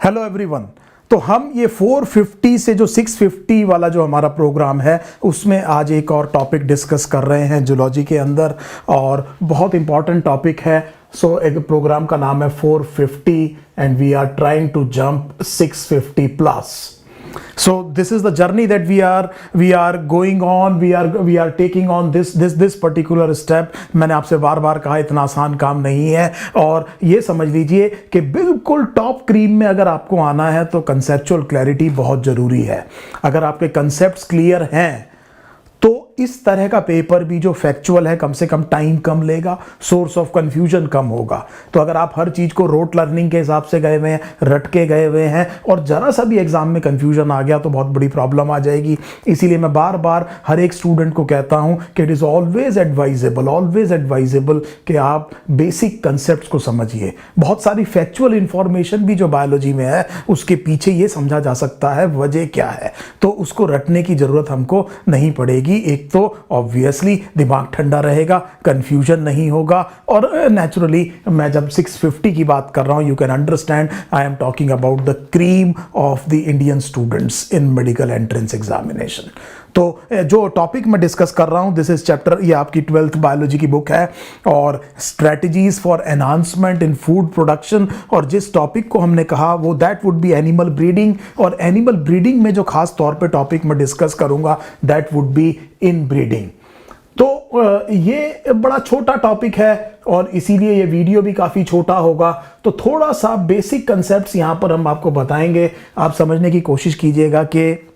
Hello everyone. तो हम ये 450 से जो 650 वाला जो हमारा प्रोग्राम है उसमें आज एक और टॉपिक डिस्कस कर रहे हैं जूलॉजी के अंदर, और बहुत इंपॉर्टेंट टॉपिक है। एक प्रोग्राम का नाम है 450 and we are trying to jump 650 plus. So this is the journey that we are going on. We are taking on this particular step. मैंने आपसे बार बार कहा इतना आसान काम नहीं है, और ये समझ लीजिए कि बिल्कुल टॉप क्रीम में अगर आपको आना है तो कंसेप्चुअल क्लैरिटी बहुत ज़रूरी है। अगर आपके कंसेप्ट्स क्लियर हैं तो इस तरह का पेपर भी जो फैक्चुअल है कम से कम टाइम कम लेगा, सोर्स ऑफ कंफ्यूजन कम होगा। तो अगर आप हर चीज़ को रोट लर्निंग के हिसाब से गए हुए हैं, रट के गए हुए हैं, और ज़रा सा भी एग्जाम में कंफ्यूजन आ गया तो बहुत बड़ी प्रॉब्लम आ जाएगी। इसीलिए मैं बार बार हर एक स्टूडेंट को कहता हूं कि इट इज़ ऑलवेज एडवाइजेबल कि आप बेसिक कंसेप्ट को समझिए। बहुत सारी फैक्चुअल इंफॉर्मेशन भी जो बायोलॉजी में है उसके पीछे ये समझा जा सकता है वजह क्या है, तो उसको रटने की ज़रूरत हमको नहीं पड़ेगी। एक तो ऑब्वियसली दिमाग ठंडा रहेगा, कंफ्यूजन नहीं होगा, और नेचुरली मैं जब 650 की बात कर रहा हूं, you can understand I am talking about the cream of the Indian students in medical entrance examination. तो जो टॉपिक मैं डिस्कस कर रहा हूं, दिस इज चैप्टर, ये आपकी 12th बायोलॉजी की बुक है, और strategies for enhancement in food production. और जिस टॉपिक को हमने कहा वो that would be animal breeding, और एनिमल ब्रीडिंग में जो खास तौर पे टॉपिक मैं डिस्कस करूंगा that would be in breeding. तो ये बड़ा छोटा टॉपिक है और इसीलिए ये वीडियो भी काफ़ी छोटा होगा। तो थोड़ा सा बेसिक कंसेप्ट्स यहाँ पर हम आपको बताएंगे, आप समझने की कोशिश कीजिएगा कि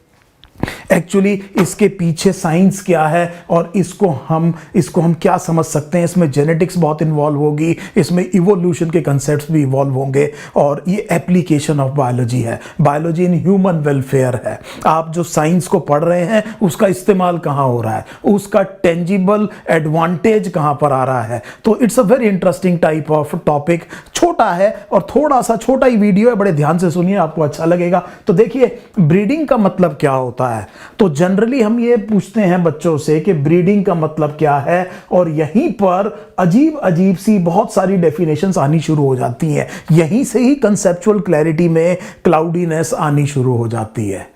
एक्चुअली इसके पीछे साइंस क्या है और इसको हम क्या समझ सकते हैं। इसमें जेनेटिक्स बहुत इन्वॉल्व होगी, इसमें इवोल्यूशन के कंसेप्ट्स भी इवॉल्व होंगे, और ये एप्लीकेशन ऑफ बायोलॉजी है, बायोलॉजी इन ह्यूमन वेलफेयर है। आप जो साइंस को पढ़ रहे हैं उसका इस्तेमाल कहाँ हो रहा है, उसका टेंजिबल एडवांटेज कहाँ पर आ रहा है। तो it's a very interesting type of topic. छोटा है और थोड़ा सा छोटा ही वीडियो है, बड़े ध्यान से सुनिए, आपको अच्छा लगेगा। तो देखिए ब्रीडिंग का मतलब क्या होता है। तो जनरली हम ये पूछते हैं बच्चों से कि ब्रीडिंग का मतलब क्या है, और यहीं पर अजीब अजीब सी बहुत सारी डेफिनेशंस आनी शुरू हो जाती हैं। यहीं से ही कंसेप्चुअल क्लैरिटी में क्लाउडीनेस आनी शुरू हो जाती है।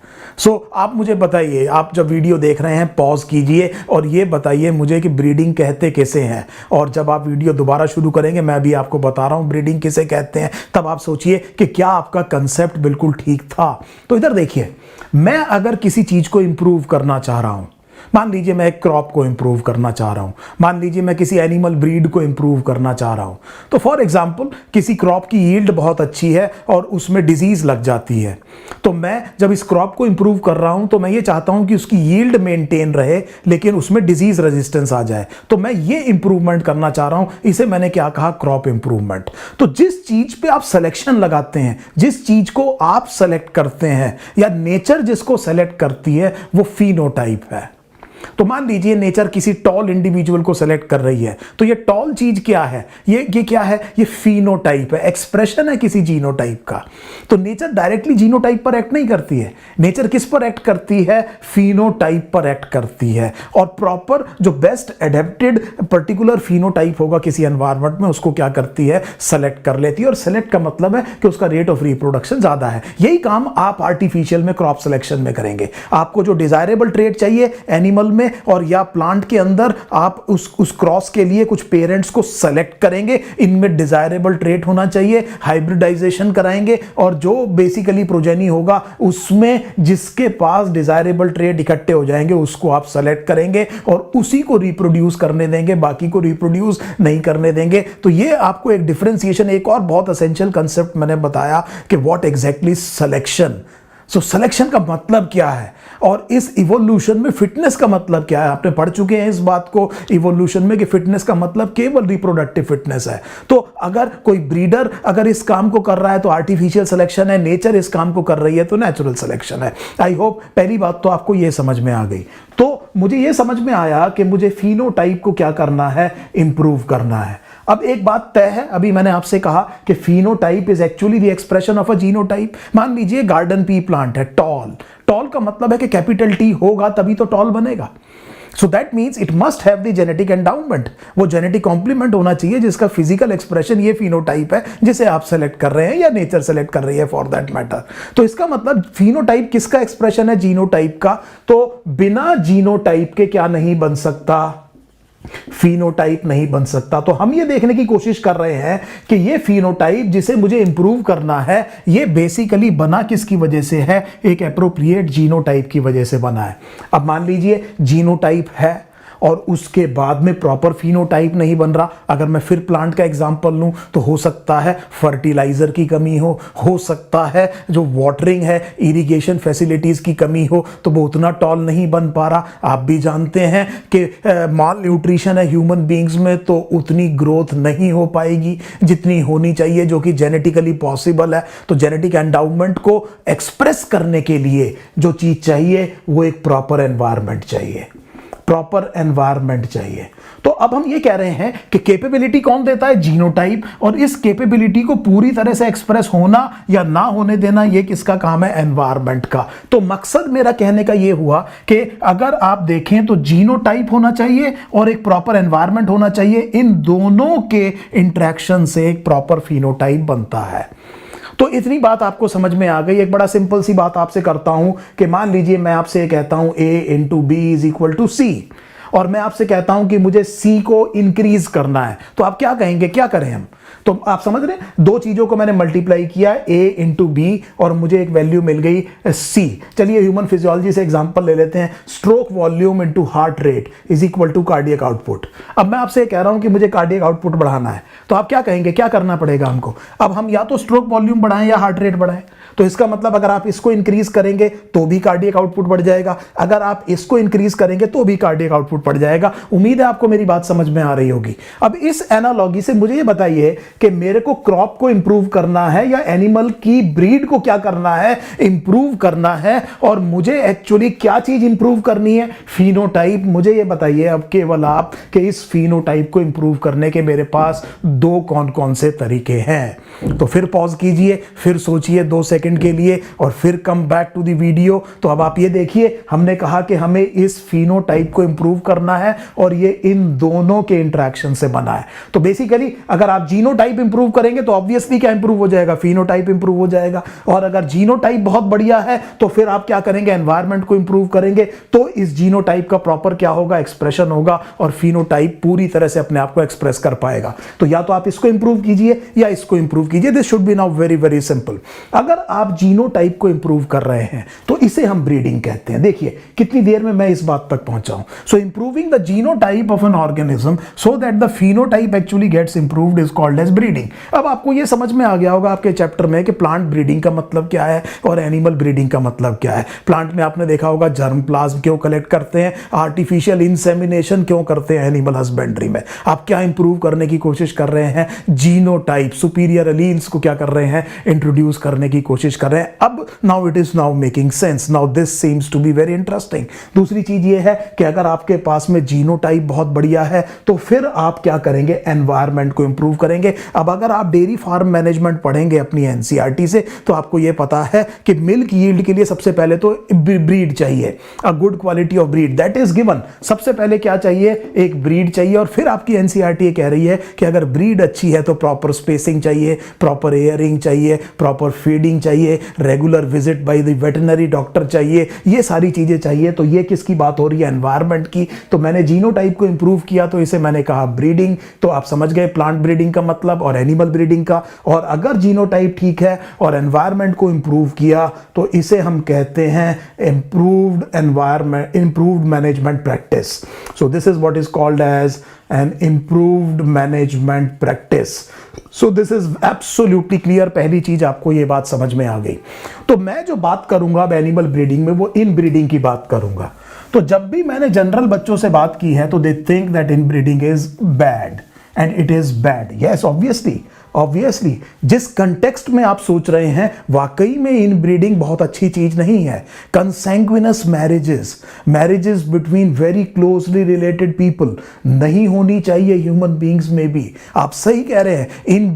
आप मुझे बताइए, आप जब वीडियो देख रहे हैं पॉज कीजिए और ये बताइए मुझे कि ब्रीडिंग कहते कैसे हैं, और जब आप वीडियो दोबारा शुरू करेंगे मैं भी आपको बता रहा हूं ब्रीडिंग किसे कहते हैं, तब आप सोचिए कि क्या आपका कंसेप्ट बिल्कुल ठीक था। तो इधर देखिए, मैं अगर किसी चीज को इंप्रूव करना चाह रहा हूं, मान लीजिए मैं एक क्रॉप को इंप्रूव करना चाह रहा हूं, मान लीजिए मैं किसी एनिमल ब्रीड को इंप्रूव करना चाह रहा हूं, तो फॉर एग्जांपल किसी क्रॉप की यील्ड बहुत अच्छी है और उसमें डिजीज लग जाती है। तो मैं जब इस क्रॉप को इंप्रूव कर रहा हूं तो मैं ये चाहता हूं कि उसकी यील्ड मेंटेन रहे लेकिन उसमें डिजीज रेजिस्टेंस आ जाए। तो मैं ये इंप्रूवमेंट करना चाह रहा हूं, इसे मैंने क्या कहा, क्रॉप इंप्रूवमेंट। तो जिस चीज पे आप सिलेक्शन लगाते हैं, जिस चीज को आप सेलेक्ट करते हैं या नेचर जिसको सेलेक्ट करती है, वो फिनोटाइप है। तो मान लीजिए नेचर किसी टॉल इंडिविजुअल को सेलेक्ट कर रही है, तो ये टॉल चीज क्या है, ये क्या है, ये फिनोटाइप है, एक्सप्रेशन है किसी जीनोटाइप का। तो नेचर डायरेक्टली जीनोटाइप पर एक्ट नहीं करती है, नेचर किस पर एक्ट करती है, फिनोटाइप पर एक्ट करती है। और प्रॉपर जो बेस्ट एडेप्टेड पर्टिकुलर फिनोटाइप होगा किसी एनवायरनमेंट में, उसको क्या करती है, सेलेक्ट कर लेती है। और सेलेक्ट का मतलब है कि उसका रेट ऑफ रिप्रोडक्शन ज्यादा है। यही काम आप आर्टिफिशियल में क्रॉप सिलेक्शन में करेंगे। आपको जो डिजायरेबल ट्रेट चाहिए एनिमल में और या प्लांट के अंदर, आप उस क्रॉस के लिए कुछ पेरेंट्स को सेलेक्ट करेंगे, इनमें डिजायरेबल ट्रेट होना चाहिए, हाइब्रिडाइजेशन कराएंगे, और जो बेसिकली प्रोजेनी होगा उसमें जिसके पास डिजायरेबल ट्रेट इकट्ठे हो जाएंगे उसको आप सेलेक्ट करेंगे और उसी को रिप्रोड्यूस करने देंगे, बाकी को रिप्रोड्यूस नहीं करने देंगे। तो ये आपको एक डिफरेंशिएशन, एक और बहुत एसेंशियल कंसेप्ट मैंने बताया कि व्हाट एग्जैक्टली सिलेक्शन। सिलेक्शन का मतलब क्या है, और इस इवोल्यूशन में फिटनेस का मतलब क्या है। आपने पढ़ चुके हैं इस बात को इवोल्यूशन में कि फिटनेस का मतलब केवल रिप्रोडक्टिव फिटनेस है। तो अगर कोई ब्रीडर अगर इस काम को कर रहा है तो आर्टिफिशियल सिलेक्शन है, नेचर इस काम को कर रही है तो नेचुरल सिलेक्शन है। आई होप पहली बात तो आपको यह समझ में आ गई। तो मुझे यह समझ में आया कि मुझे फिनोटाइप को क्या करना है, इंप्रूव करना है। अब एक बात तय है, अभी मैंने आपसे कहा कि phenotype is actually the expression of a genotype. मान लीजिए गार्डन पी प्लांट है, टॉल। टॉल का मतलब है कि कैपिटल टी होगा तभी तो टॉल बनेगा। So that means it must have the genetic endowment, वो जेनेटिक कॉम्प्लीमेंट होना चाहिए जिसका फिजिकल एक्सप्रेशन ये फिनोटाइप है जिसे आप सेलेक्ट कर रहे हैं या नेचर सेलेक्ट कर रही है फॉर दैट मैटर। तो इसका मतलब फिनोटाइप किसका एक्सप्रेशन है? जीनोटाइप का। तो बिना जीनोटाइप के क्या नहीं बन सकता? फिनोटाइप नहीं बन सकता। तो हम ये देखने की कोशिश कर रहे हैं कि ये फिनोटाइप जिसे मुझे इंप्रूव करना है ये बेसिकली बना किसकी वजह से है? एक एप्रोप्रिएट जीनोटाइप की वजह से बना है। अब मान लीजिए जीनोटाइप है और उसके बाद में प्रॉपर फिनोटाइप नहीं बन रहा। अगर मैं फिर प्लांट का एग्जांपल लूं तो हो सकता है फर्टिलाइजर की कमी हो सकता है जो वाटरिंग है, इरिगेशन फैसिलिटीज की कमी हो, तो वो उतना टॉल नहीं बन पा रहा। आप भी जानते हैं कि माल न्यूट्रिशन है ह्यूमन बींग्स में, तो उतनी ग्रोथ नहीं हो पाएगी जितनी होनी चाहिए, जो कि जेनेटिकली पॉसिबल है। तो जेनेटिक एंडाउमेंट को एक्सप्रेस करने के लिए जो चीज चाहिए वो एक प्रॉपर एनवायरनमेंट चाहिए, प्रॉपर एनवायरनमेंट चाहिए। तो अब हम ये कह रहे हैं कि कैपेबिलिटी कौन देता है? जीनोटाइप। और इस कैपेबिलिटी को पूरी तरह से एक्सप्रेस होना या ना होने देना ये किसका काम है? एनवायरनमेंट का। तो मकसद मेरा कहने का ये हुआ कि अगर आप देखें तो जीनोटाइप होना चाहिए और एक प्रॉपर एनवायरनमेंट होना चाहिए। इन दोनों के इंटरेक्शन से एक प्रॉपर फिनोटाइप बनता है। तो इतनी बात आपको समझ में आ गई। एक बड़ा सिंपल सी बात आपसे करता हूं कि मान लीजिए मैं आपसे कहता हूं A into B is equal to C, और मैं आपसे कहता हूं कि मुझे C को इंक्रीज करना है, तो आप क्या कहेंगे? क्या करें हम? तो आप समझ रहे हैं, दो चीजों को मैंने मल्टीप्लाई किया A इंटू बी और मुझे एक वैल्यू मिल गई C। चलिए ह्यूमन फिजियोलॉजी से एग्जांपल ले लेते हैं। Stroke volume into heart rate is equal to cardiac output. अब मैं आपसे कह रहा हूं कि मुझे कार्डियक आउटपुट बढ़ाना है, तो आप क्या कहेंगे? क्या करना पड़ेगा हमको? अब हम या तो स्ट्रोक वॉल्यूम बढ़ाएं या हार्ट रेट बढ़ाएं। तो इसका मतलब अगर आप इसको इंक्रीज करेंगे तो भी कार्डियक आउटपुट बढ़ जाएगा, अगर आप इसको इंक्रीज करेंगे तो भी कार्डियक आउटपुट बढ़ जाएगा। उम्मीद है आपको मेरी बात समझ में आ रही होगी। अब इस एनालॉजी से मुझे ये बताइए कि मेरे को क्रॉप को इंप्रूव करना है या एनिमल की ब्रीड को क्या करना है? इंप्रूव करना है। और मुझे एक्चुअली क्या चीज इंप्रूव करनी है? फिनोटाइप। मुझे ये बताइए अब केवल आप कि इस फिनोटाइप को इंप्रूव करने के मेरे पास दो कौन कौन से तरीके हैं। तो फिर पॉज कीजिए, फिर सोचिए 2 सेकंड के लिए और फिर come back to the video. तो अब आप ये देखिए, हमने कहा कि हमें इस फिनोटाइप को इंप्रूव करना है और ये इन दोनों के इंटरेक्शन से बना है। तो बेसिकली अगर आप जीनोटाइप इंप्रूव करेंगे तो ऑब्वियसली क्या इंप्रूव हो जाएगा? फिनोटाइप इंप्रूव हो जाएगा। और अगर जीनोटाइप बहुत बढ़िया है तो फिर आप क्या करेंगे? एनवायरनमेंट को इंप्रूव करेंगे, तो इस जीनोटाइप का प्रॉपर क्या होगा? एक्सप्रेशन होगा और फिनोटाइप पूरी तरह से अपने आप को एक्सप्रेस कर पाएगा। तो या तो आप इसको इंप्रूव कीजिए या इसको इंप्रूव कीजिए। This should be now very very simple. अगर आप जीनोटाइप को इंप्रूव कर रहे हैं तो इसे हम ब्रीडिंग कहते हैं। देखिए कितनी देर में मैं इस बात तक पहुंचा हूं। So improving the genotype of an organism so that the phenotype actually gets improved is called as breeding. अब आपको यह समझ में आ गया होगा आपके चैप्टर में कि प्लांट ब्रीडिंग का मतलब क्या है और एनिमल ब्रीडिंग का मतलब क्या है। प्लांट में आपने देखा होगा जर्म प्लाज्म क्यों कलेक्ट करते हैं, आर्टिफिशियल इंसेमिनेशन क्यों करते हैं एनिमल हस्बेंड्री में। आप क्या इंप्रूव करने की कोशिश कर रहे हैं? जीनोटाइप, सुपीरियर एलील्स को क्या कर रहे हैं? इंट्रोड्यूस करने की कोशिश कर रहे हैं। अब now it is now making sense, now this seems to be very interesting. दूसरी चीज ये है कि अगर आपके पास में जीनोटाइप बहुत बढ़िया है तो फिर आप क्या करेंगे? एनवायरनमेंट को इंप्रूव करेंगे। अब अगर आप डेयरी फार्म मैनेजमेंट पढ़ेंगे अपनी एनसीईआरटी से तो आपको यह पता है कि मिल्क यील्ड के लिए सबसे पहले तो ब्रीड चाहिए, a good quality of breed that is given. सबसे पहले क्या चाहिए? एक ब्रीड चाहिए। और फिर आपकी एनसीईआरटी कह रही है कि अगर ब्रीड अच्छी है तो प्रॉपर स्पेसिंग चाहिए, प्रॉपर एयरिंग चाहिए, प्रॉपर फीडिंग चाहिए, regular visit by the veterinary doctor चाहिए, ये सारी चीजें चाहिए। तो ये किसकी बात हो रही है? एनवायरनमेंट की। तो मैंने जीनोटाइप को इंप्रूव किया तो इसे मैंने कहा ब्रीडिंग। तो आप समझ गए प्लांट ब्रीडिंग का मतलब और एनिमल ब्रीडिंग का। और अगर जीनोटाइप ठीक है और एनवायरनमेंट को इंप्रूव किया तो इसे हम कहते हैं improved environment, improved management practice. So this is what is called as an improved management practice. So this is absolutely clear. पहली चीज आपको ये बात समझ में आ गई। तो मैं जो बात करूंगा अब एनिमल ब्रीडिंग में वो इन ब्रीडिंग की बात करूंगा। तो जब भी मैंने जनरल बच्चों से बात की है तो they think that in breeding is bad and it is bad. Yes obviously जिस कंटेक्स्ट में आप सोच रहे हैं वाकई में इन ब्रीडिंग बहुत अच्छी चीज नहीं है। Consanguineous marriages between very closely related people नहीं होनी चाहिए ह्यूमन बींग्स में भी। आप सही कह रहे हैं। इन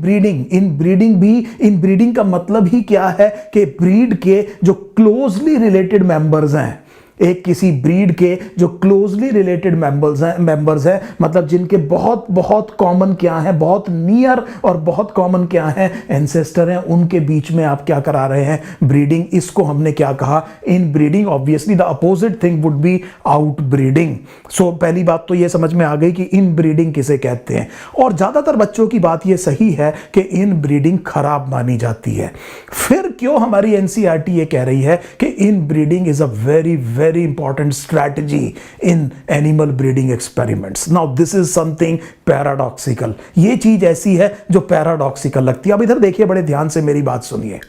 ब्रीडिंग का मतलब ही क्या है कि ब्रीड के जो क्लोजली रिलेटेड मेंबर्स हैं एक किसी ब्रीड के जो क्लोजली रिलेटेड मेंबर्स हैं, मतलब जिनके बहुत बहुत कॉमन क्या है, बहुत नियर और बहुत कॉमन क्या है, एंसेस्टर हैं, उनके बीच में आप क्या करा रहे हैं, ब्रीडिंग। इसको हमने क्या कहा, inbreeding. Obviously the opposite thing would be outbreeding. So पहली बात तो ये समझ में आ गई कि इन ब्रीडिंग किसे कहते हैं। और ज्यादातर बच्चों की बात ये सही है कि इन ब्रीडिंग खराब मानी जाती है। फिर क्यों हमारी एनसीईआरटी ये कह रही है कि इन breeding is a very very important strategy in animal breeding experiments. Now this is something paradoxical. ये चीज ऐसी है जो पैराडॉक्सिकल लगती है। अब इधर देखिए, बड़े ध्यान से मेरी बात सुनिए।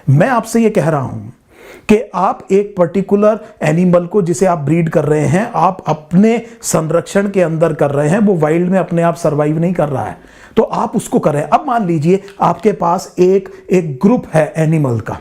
मैं आपसे ये कह रहा हूं कि आप एक पर्टिकुलर एनिमल को जिसे आप ब्रीड कर रहे हैं, आप अपने संरक्षण के अंदर कर रहे हैं, वो वाइल्ड में अपने आप सर्वाइव नहीं कर रहा है, तो आप उसको कर रहे हैं। अब मान लीजिए आपके पास एक ग्रुप है एनिमल का,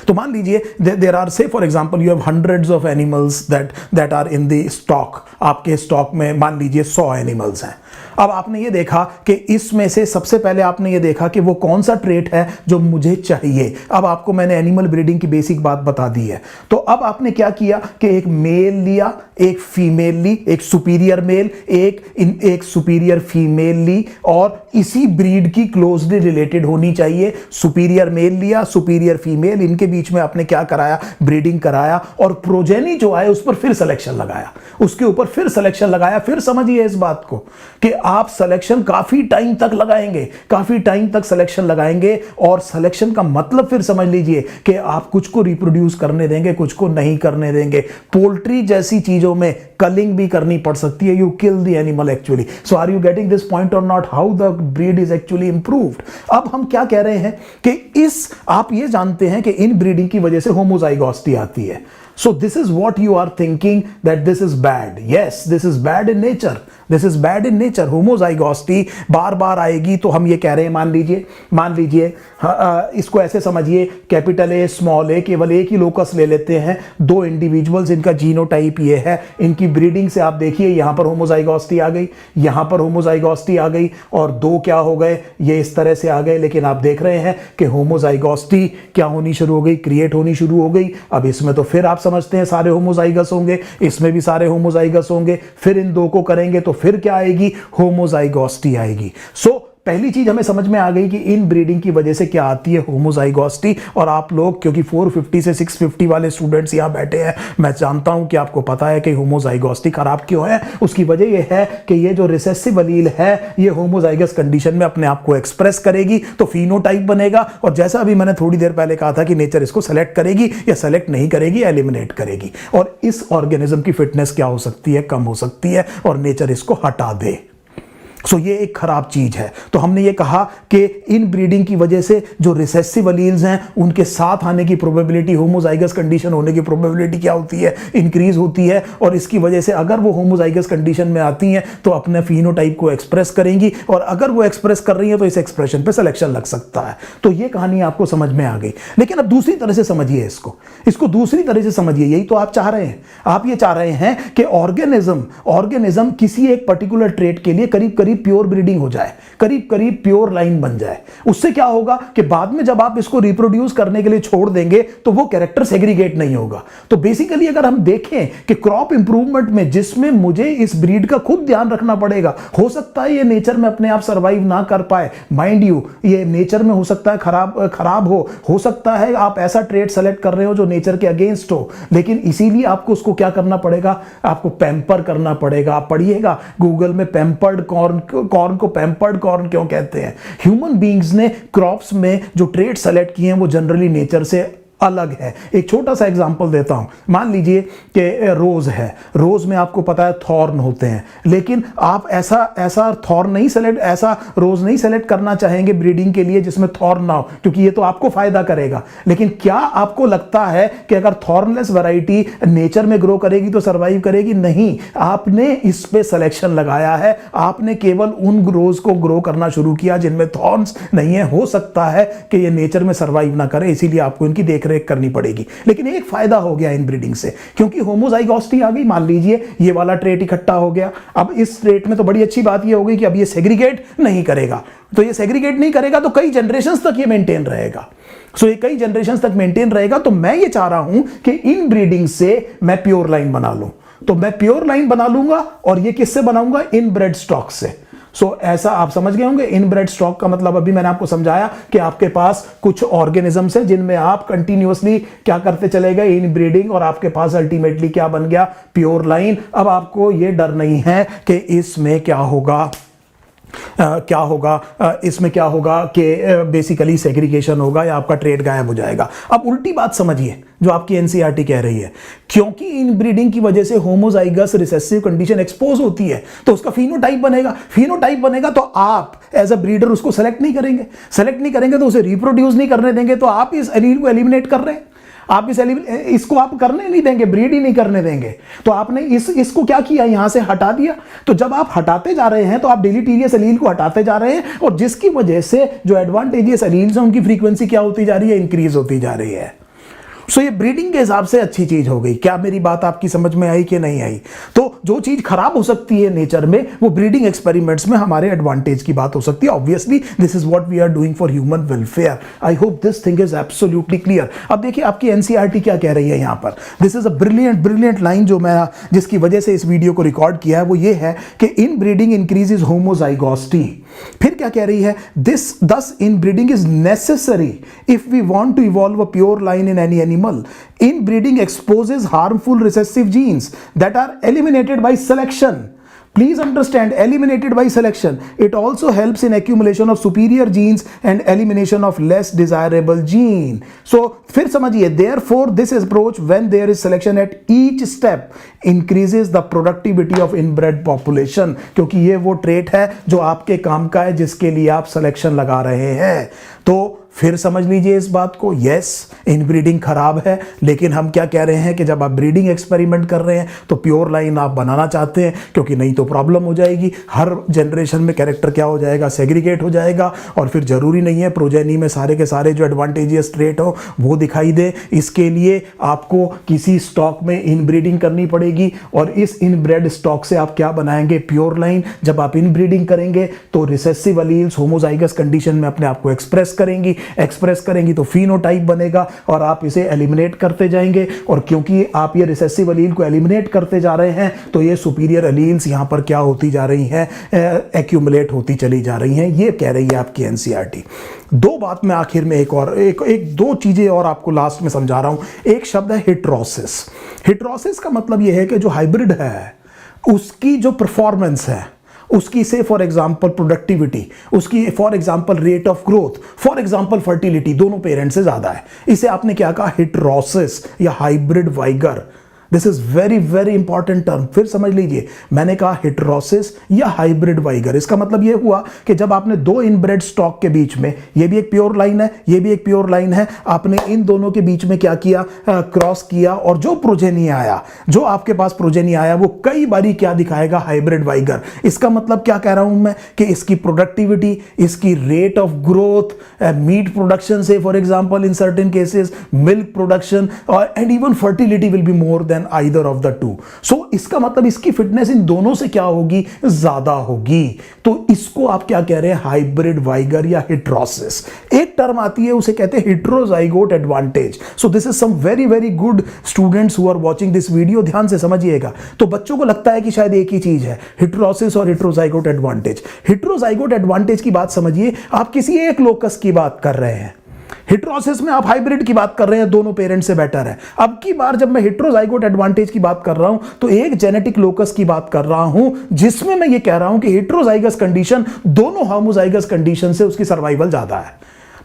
तो मान लीजिए there are, say for example you have hundreds of animals that are in the stock. आपके स्टॉक में मान लीजिए 100 एनिमल्स हैं। अब आपने ये देखा कि इसमें से सबसे पहले आपने ये देखा कि वो कौन सा ट्रेट है जो मुझे चाहिए। अब आपको मैंने एनिमल ब्रीडिंग की बेसिक बात बता दी है। तो अब आपने क्या किया कि एक मेल लिया, एक फीमेल ली, एक सुपीरियर मेल, एक सुपीरियर फीमेल ली, और इसी ब्रीड की क्लोजली रिलेटेड होनी चाहिए। सुपीरियर मेल लिया, सुपीरियर फीमेल, इनके बीच में आपने क्या कराया, ब्रीडिंग कराया, और प्रोजेनी जो आए उस पर फिर सिलेक्शन लगाया, उसके ऊपर फिर सिलेक्शन लगाया। फिर समझिए इस बात को कि आप सिलेक्शन काफी टाइम तक लगाएंगे, काफी टाइम तक सिलेक्शन लगाएंगे। और सिलेक्शन का मतलब फिर समझ लीजिए कि आप कुछ को रिप्रोड्यूस करने देंगे, कुछ को नहीं करने देंगे। पोल्ट्री जैसी चीजों में कलिंग भी करनी पड़ सकती है। You kill the animal actually. So are you getting this point और not, how the breed is actually improved. अब हम क्या कह रहे हैं कि आप ये जानते हैं कि इन ब्रीडिंग की वजह से होमोजाइगोसिटी आती है। So this is what you are thinking, that this is bad. Yes, this is bad in nature. This is bad in nature. Homozygosity बार बार आएगी। तो हम ये कह रहे हैं, मान लीजिए इसको ऐसे समझिए, कैपिटल ए स्मॉल ए, केवल एक ही लोकस ले लेते हैं, 2 इंडिविजुअल्स, इनका जीनोटाइप ये है, इनकी ब्रीडिंग से आप देखिए यहां पर होमोजाइगोसिटी आ गई, यहां पर होमोजाइगोसिटी आ गई, और 2 क्या हो गए, ये इस तरह से आ गए। लेकिन आप देख रहे हैं कि होमोजाइगोसिटी क्या होनी शुरू हो गई, क्रिएट होनी शुरू हो गई। अब इसमें तो फिर आप समझते हैं सारे होमोजाइगस होंगे, इसमें भी सारे होमोजाइगस होंगे, फिर इन 2 को करेंगे तो फिर क्या आएगी, होमोजाइगोसिटी आएगी। सो पहली चीज हमें समझ में आ गई कि इन ब्रीडिंग की वजह से क्या आती है, होमोजाइगोसिटी। और आप लोग, क्योंकि 450 से 650 वाले स्टूडेंट्स यहां बैठे हैं, मैं जानता हूं कि आपको पता है कि होमोजाइगोसिटी खराब क्यों है। उसकी वजह यह है कि ये जो रिसेसिव अलील है, ये होमोजाइगस कंडीशन में अपने आप को एक्सप्रेस करेगी, तो फिनोटाइप बनेगा। और जैसा अभी मैंने थोड़ी देर पहले कहा था कि नेचर इसको सेलेक्ट करेगी या सेलेक्ट नहीं करेगी, एलिमिनेट करेगी। और इस ऑर्गेनिज्म की फिटनेस क्या हो सकती है, कम हो सकती है, और नेचर इसको हटा दे। सो ये एक खराब चीज है। तो हमने ये कहा कि इन ब्रीडिंग की वजह से जो रिसेसिव अलील्स हैं, उनके साथ आने की प्रोबेबिलिटी, होमोजाइगस कंडीशन होने की प्रोबेबिलिटी क्या होती है, इंक्रीज होती है। और इसकी वजह से अगर वो होमोजाइगस कंडीशन में आती हैं तो अपने फिनोटाइप को एक्सप्रेस करेंगी, और अगर वो एक्सप्रेस कर रही है तो इस एक्सप्रेशन पे सिलेक्शन लग सकता है। तो ये कहानी आपको समझ में आ गई। लेकिन अब दूसरी तरह से समझिए इसको दूसरी तरह से समझिए। यही तो आप चाह रहे हैं, आप ये चाह रहे हैं कि ऑर्गेनिज्म किसी एक पर्टिकुलर ट्रेट के लिए करीब प्योर ब्रीडिंग हो जाए, करीब प्योर लाइन बन जाए। उससे क्या होगा कि बाद में जब आप इसको रिप्रोड्यूस करने के लिए छोड़ देंगे तो वो कैरेक्टर सेग्रीगेट नहीं होगा। तो बेसिकली अगर हम देखें कि क्रॉप इंप्रूवमेंट में, जिसमें मुझे इस ब्रीड का खुद ध्यान रखना पड़ेगा, हो सकता है ये नेचर में अपने आप सर्वाइव ना कर पाए, माइंड यू, ये नेचर में हो सकता है खराब हो सकता है आप ऐसा ट्रेट सेलेक्ट कर रहे हो जो नेचर के अगेंस्ट हो, लेकिन इसीलिए आपको उसको क्या करना पड़ेगा, आपको पैम्पर करना पड़ेगा। आप पढ़िएगा गूगल में, पैम्पर्ड कॉर्न को पैम्पर्ड कॉर्न क्यों कहते हैं। ह्यूमन बीइंग्स ने क्रॉप्स में जो ट्रेट सेलेक्ट किए हैं वो जनरली नेचर से अलग है। एक छोटा सा एग्जांपल देता हूं। मान लीजिए कि रोज है, रोज में आपको पता है थॉर्न होते हैं, लेकिन आप ऐसा थॉर्न नहीं सेलेक्ट, ऐसा रोज नहीं सेलेक्ट करना चाहेंगे ब्रीडिंग के लिए जिसमें थॉर्न ना हो, क्योंकि ये तो आपको फायदा करेगा। लेकिन क्या आपको लगता है कि अगर थॉर्नलेस वैरायटी नेचर में ग्रो करेगी तो सर्वाइव करेगी? नहीं। आपने इस पे सिलेक्शन लगाया है, आपने केवल उन रोज को ग्रो करना शुरू किया जिनमें थॉर्न्स नहीं है। हो सकता है कि ये नेचर में सर्वाइव ना करे, इसीलिए आपको इनकी देख करनी पड़ेगी। लेकिन एक फायदा हो गया इन ब्रीडिंग से, क्योंकि होमोजाइगोसिटी आ गई। मान लीजिए ये वाला ट्रेट इकट्ठा हो गया। अब इस ट्रेट में तो बड़ी अच्छी बात ये हो गई कि अब ये सेग्रीगेट नहीं करेगा। तो ये सेग्रीगेट नहीं करेगा तो कई जनरेशंस तक ये मेंटेन रहेगा। सो ये कई जनरेशन तक मेंटेन रहेगा। तो मैं ये चाह रहा हूं कि इन ब्रीडिंग से मैं प्योर लाइन बना लूं, तो मैं प्योर लाइन बना लूंगा और ये किससे बनाऊंगा? इनब्रेड स्टॉक से। सो ऐसा आप समझ गए होंगे। इनब्रेड स्टॉक का मतलब अभी मैंने आपको समझाया कि आपके पास कुछ ऑर्गेनिजम्स हैं जिनमें आप कंटिन्यूअसली क्या करते चले गए? इन ब्रीडिंग, और आपके पास अल्टीमेटली क्या बन गया? Pure line. अब आपको यह डर नहीं है कि इसमें क्या होगा, इसमें क्या होगा कि बेसिकली सेग्रीगेशन होगा या आपका ट्रेड गायब हो जाएगा। अब उल्टी बात समझिए जो आपकी एनसीईआरटी कह रही है, क्योंकि इन ब्रीडिंग की वजह से होमोजाइगस रिसेसिव कंडीशन एक्सपोज होती है तो उसका फिनोटाइप बनेगा। फिनोटाइप बनेगा तो आप एज अ ब्रीडर उसको सेलेक्ट नहीं करेंगे, सेलेक्ट नहीं करेंगे तो उसे रिप्रोड्यूस नहीं करने देंगे, तो आप इस एलील को एलिमिनेट कर रहे हैं। आप इसको आप करने नहीं देंगे, ब्रीड ही नहीं करने देंगे। तो आपने इसको क्या किया? यहां से हटा दिया। तो जब आप हटाते जा रहे हैं तो आप डिलीटीरियस एलील को हटाते जा रहे हैं, और जिसकी वजह से जो एडवांटेजियस एलील्स हैं उनकी फ्रीक्वेंसी क्या होती जा रही है? इंक्रीज होती जा रही है। सो ये ब्रीडिंग के हिसाब से अच्छी चीज हो गई। क्या मेरी बात आपकी समझ में आई कि नहीं आई? तो जो चीज खराब हो सकती है नेचर में, वो ब्रीडिंग एक्सपेरिमेंट्स में हमारे एडवांटेज की बात हो सकती है। Obviously this is what we are doing for human welfare. I hope this thing is absolutely clear. अब देखिए आपकी एनसीईआरटी क्या कह रही है यहां पर। This is a brilliant line जो मैं जिसकी वजह से इस वीडियो को रिकॉर्ड किया है, वो ये है कि इन ब्रीडिंग इंक्रीजेज होमोजाइगोसिटी। फिर क्या कह रही है? Thus inbreeding is necessary if we want to evolve a pure line in any animal. Inbreeding exposes harmful recessive genes that are eliminated by selection. Please understand, eliminated by selection. It also helps in accumulation of superior genes and elimination of less desirable gene. So, फिर समझिए, therefore this approach when there is selection at each step increases the productivity of inbred population. क्योंकि ये वो trait है जो आपके काम का है, जिसके लिए आप selection लगा रहे हैं। तो फिर समझ लीजिए इस बात को, यस इनब्रीडिंग खराब है, लेकिन हम क्या कह रहे हैं कि जब आप ब्रीडिंग एक्सपेरिमेंट कर रहे हैं तो प्योर लाइन आप बनाना चाहते हैं, क्योंकि नहीं तो प्रॉब्लम हो जाएगी। हर जनरेशन में कैरेक्टर क्या हो जाएगा? सेग्रीगेट हो जाएगा, और फिर जरूरी नहीं है प्रोजेनी में सारे के सारे जो एडवांटेजियस ट्रेट हो वो दिखाई दे। इसके लिए आपको किसी स्टॉक में इनब्रीडिंग करनी पड़ेगी, और इस इनब्रेड स्टॉक से आप क्या बनाएंगे? Pure line. जब आप इनब्रीडिंग करेंगे तो रिसेसिव एलील्स होमोजाइगस कंडीशन में अपने आप को एक्सप्रेस करेंगी तो फिनोटाइप बनेगा, और आप इसे एलिमिनेट करते जाएंगे। और क्योंकि आप ये रिसेसिव एलील को एलिमिनेट करते जा रहे हैं, तो ये सुपीरियर एलील्स यहां पर क्या होती जा रही हैं? एक्यूमुलेट होती चली जा रही हैं। ये कह रही है आपकी एनसीईआरटी। दो बात मैं आखिर में एक दो चीजें और आपको लास्ट में समझा रहा हूं। एक शब्द है हेटेरोसिस। हेटेरोसिस का मतलब यह है कि जो हाइब्रिड है उसकी जो परफॉर्मेंस है, उसकी से फॉर एग्जांपल प्रोडक्टिविटी, उसकी for example rate of growth, for example fertility दोनों पेरेंट्स से ज्यादा है। इसे आपने क्या कहा? हेटेरोसिस या hybrid vigour. This is very very important term. फिर समझ लीजिए, मैंने कहा हेटेरोसिस या हाइब्रिड वाइगर। इसका मतलब यह हुआ कि जब आपने दो इनब्रेड स्टॉक के बीच में, ये भी एक प्योर लाइन है, ये भी एक प्योर लाइन है, आपने इन दोनों के बीच में क्या किया? क्रॉस किया, और जो प्रोजेनी आया, जो आपके पास प्रोजेनी आया, वो कई बारी क्या दिखाएगा? Hybrid vigour. इसका मतलब क्या कह रहा हूं मैं कि इसकी प्रोडक्टिविटी, इसकी rate of growth, meat production से for example in certain cases, milk production, और and even fertility will be more than either of the two. So इसका मतलब इसकी फिटनेस इन दोनों से क्या होगी? ज्यादा होगी। तो इसको आप क्या कह रहे हैं? हाइब्रिड वाइगर या हेटेरोसिस। एक टर्म आती है, उसे कहते हैं heterozygote advantage. So this is some very very good students who are watching this video, ध्यान से समझिएगा। तो बच्चों को लगता है कि शायद एक ही चीज है, हेटेरोसिस और हेटेरोजाइगोट एडवांटेज। हेटेरोजाइगोट एडवांटेज की बात समझिए, आप किसी एक लोकस की बात कर रहे हैं। हेटेरोसिस में आप हाइब्रिड की बात कर रहे हैं, दोनों पेरेंट्स से बेटर है। अब की बार जब मैं हेटेरोजाइगोट एडवांटेज की बात कर रहा हूं, तो एक जेनेटिक लोकस की बात कर रहा हूं, जिसमें मैं ये कह रहा हूं कि हेटेरोजाइगस कंडीशन दोनों होमोजाइगस कंडीशन से उसकी सर्वाइवल ज्यादा है।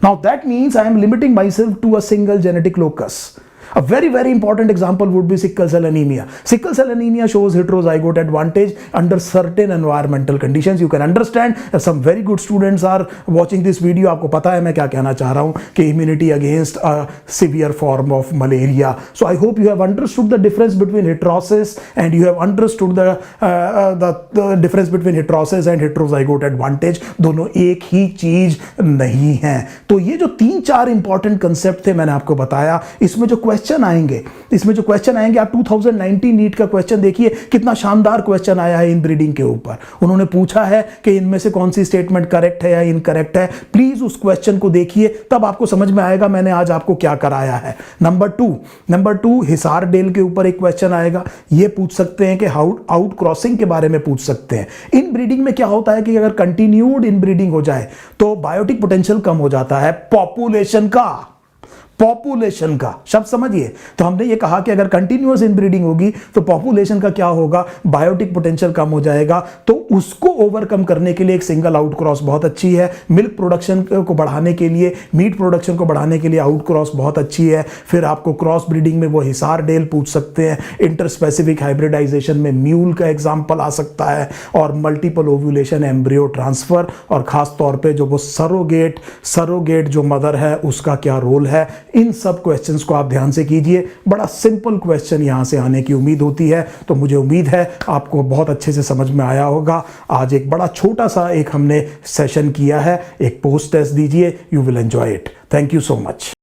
Now that means I am limiting myself to a single genetic locus. A very, very important example would be sickle cell anemia. Sickle cell anemia shows heterozygote advantage under certain environmental conditions. You can understand some very good students are watching this video. आपको पता है मैं क्या कहना चाह रहा हूँ कि immunity against a severe form of malaria. So I hope you have understood the difference between heterosis and you have understood the difference between heterosis and heterozygote advantage. दोनों एक ही चीज नहीं है। तो ये जो 3-4 इंपॉर्टेंट कंसेप्ट थे मैंने आपको बताया, इसमें जो क्वेश्चन क्वेश्चन आएंगे, इसमें जो क्वेश्चन आएंगे, आप 2019 नीट का क्वेश्चन देखिए, कितना शानदार क्वेश्चन आया है इनब्रीडिंग के ऊपर। उन्होंने पूछा है कि इनमें से कौन सी स्टेटमेंट करेक्ट है या इनकरेक्ट है। प्लीज उस क्वेश्चन को देखिए, तब आपको समझ में आएगा मैंने आज आपको क्या कराया है। नंबर टू हिसार डेल के ऊपर एक क्वेश्चन आएगा, ये पूछ सकते हैं कि आउट क्रॉसिंग के बारे में पूछ सकते हैं। इनब्रीडिंग में क्या होता है कि अगर कंटिन्यूड इनब्रीडिंग हो जाए तो बायोटिक पोटेंशियल कम हो जाता है पॉपुलेशन का शब्द समझिए। तो हमने ये कहा कि अगर कंटिन्यूअस इनब्रीडिंग होगी तो पॉपुलेशन का क्या होगा, बायोटिक पोटेंशियल कम हो जाएगा। तो उसको ओवरकम करने के लिए एक सिंगल आउट क्रॉस बहुत अच्छी है। मिल्क प्रोडक्शन को बढ़ाने के लिए, मीट प्रोडक्शन को बढ़ाने के लिए आउट क्रॉस बहुत अच्छी है। फिर आपको क्रॉस ब्रीडिंग में वो हिसार डेल पूछ सकते हैं। इंटरस्पेसिफिक हाइब्रिडाइजेशन में म्यूल का एग्जाम्पल आ सकता है, और मल्टीपल ओव्यूलेशन, एम्ब्रियो ट्रांसफर, और खास तौर पे जो वो सरोगेट जो मदर है उसका क्या रोल है। इन सब क्वेश्चंस को आप ध्यान से कीजिए। बड़ा सिंपल क्वेश्चन यहां से आने की उम्मीद होती है, तो मुझे उम्मीद है आपको बहुत अच्छे से समझ में आया होगा। आज एक बड़ा छोटा सा एक हमने सेशन किया है, एक पोस्ट टेस्ट दीजिए, you will enjoy it. Thank you so much.